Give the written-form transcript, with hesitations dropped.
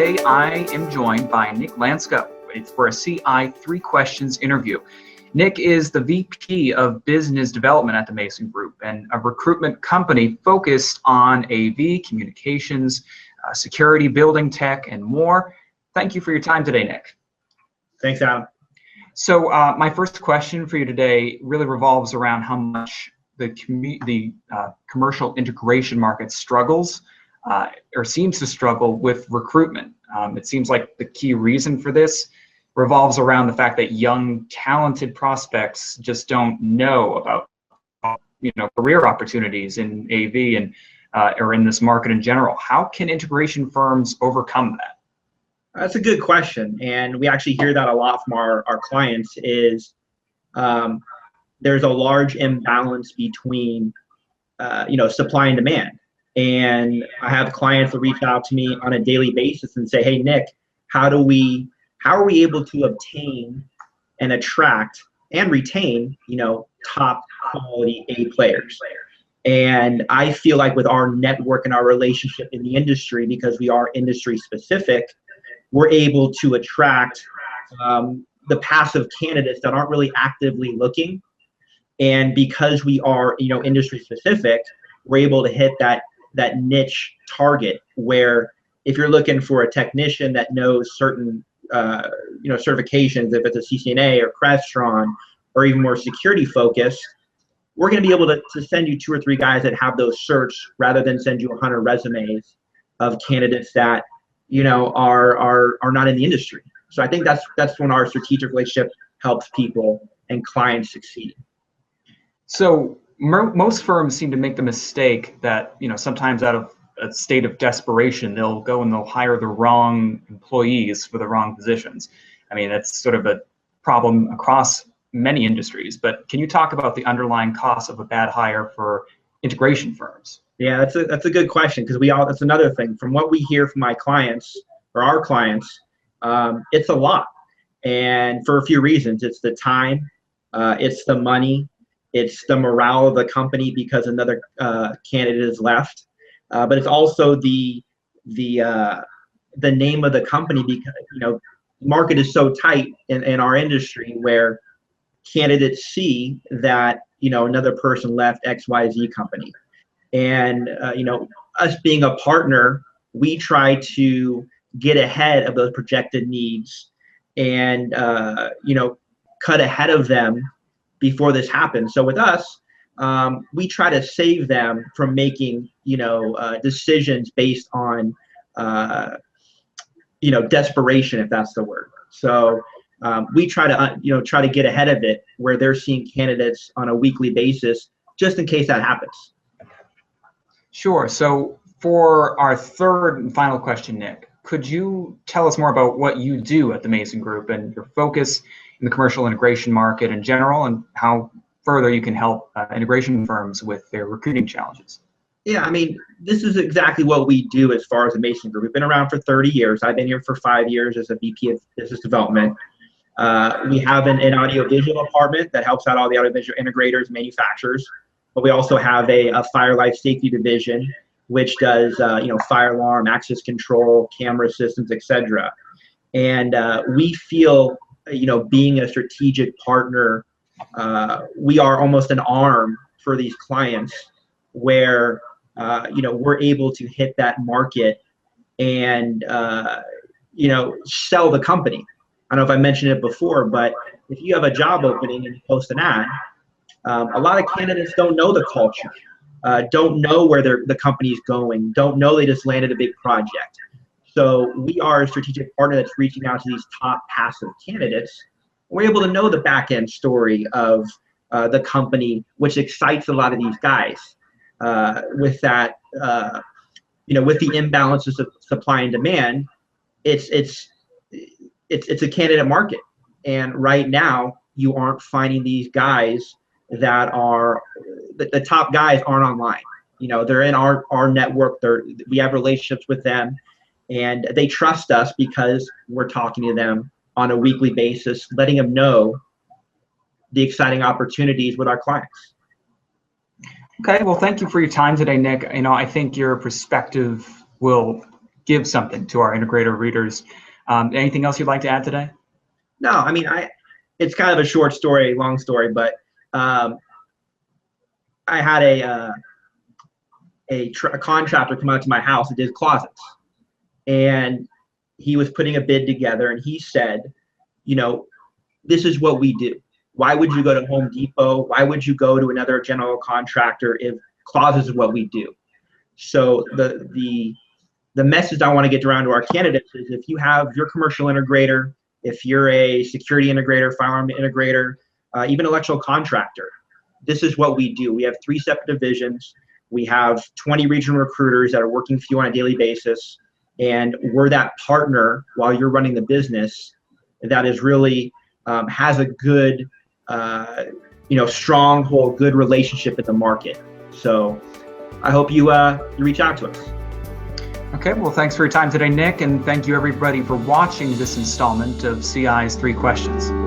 Today, I am joined by Nick Lanska. It's for a CI 3 Questions interview. Nick is the VP of Business Development at the Mason Group and a recruitment company focused on AV, communications, security, building tech, and more. Thank you for your time today, Nick. Thanks, Adam. So my first question for you today really revolves around how much the commercial integration market struggles or seems to struggle with recruitment. It seems like the key reason for this revolves around the fact that young, talented prospects just don't know about, career opportunities in AV and or in this market in general. How can integration firms overcome that? That's a good question, and we actually hear that a lot from our clients. Is there's a large imbalance between supply and demand, and I have clients that reach out to me on a daily basis and say, "Hey, Nick, how are we able to obtain and attract and retain top quality A players?" And I feel like with our network and our relationship in the industry, because we are industry specific, we're able to attract the passive candidates that aren't really actively looking. And because we are industry specific, we're able to hit that niche target where if you're looking for a technician that knows certain certifications, if it's a CCNA or Crestron or even more security focused, we're going to be able to send you 2 or 3 guys that have those certs rather than send you 100 resumes of candidates that are not in the industry. So I think that's when our strategic relationship helps people and clients succeed. So most firms seem to make the mistake that sometimes out of a state of desperation, they'll go and they'll hire the wrong employees for the wrong positions. I mean, that's sort of a problem across many industries, but can you talk about the underlying cost of a bad hire for integration firms? Yeah, that's a good question, because that's another thing. From what we hear from my clients or our clients, it's a lot, and for a few reasons. It's the time, it's the money, it's the morale of the company because another candidate is left, but it's also the name of the company, because market is so tight in our industry where candidates see that another person left XYZ company. And us being a partner, we try to get ahead of those projected needs and cut ahead of them before this happens. So with us, we try to save them from making decisions based on desperation, if that's the word. So we try to get ahead of it where they're seeing candidates on a weekly basis, just in case that happens. Sure. So for our third and final question, Nick, could you tell us more about what you do at the Mason Group and your focus in the commercial integration market in general, and how further you can help integration firms with their recruiting challenges? Yeah, I mean, this is exactly what we do as far as the Mason Group. We've been around for 30 years. I've been here for 5 years as a VP of Business Development. We have an audiovisual department that helps out all the audiovisual integrators, manufacturers. But we also have a fire life safety division, which does fire alarm, access control, camera systems, etc. And we feel being a strategic partner, we are almost an arm for these clients where we're able to hit that market and sell the company. I don't know if I mentioned it before, but if you have a job opening and you post an ad, a lot of candidates don't know the culture, don't know where the company's going, don't know they just landed a big project. So we are a strategic partner that's reaching out to these top passive candidates. We're able to know the back end story of the company, which excites a lot of these guys. With that, with the imbalances of supply and demand, it's a candidate market, and right now you aren't finding these guys that are the top guys aren't online. They're in our network. We have relationships with them, and they trust us because we're talking to them on a weekly basis, letting them know the exciting opportunities with our clients. Okay, well, thank you for your time today, Nick. I think your perspective will give something to our Integrator readers. Anything else you'd like to add today? No, I mean, it's kind of a short story, long story, but I had a contractor come out to my house that did closets, and he was putting a bid together, and he said, you know, this is what we do. Why would you go to Home Depot? Why would you go to another general contractor if closets is what we do? So the message I want to get around to our candidates is, if you have your commercial integrator, if you're a security integrator, firearm integrator, even electrical contractor, this is what we do. We have 3 separate divisions. We have 20 regional recruiters that are working for you on a daily basis, and we're that partner while you're running the business that is really has a good, stronghold, good relationship in the market. So I hope you reach out to us. Okay, well, thanks for your time today, Nick, and thank you everybody for watching this installment of CI's 3 Questions.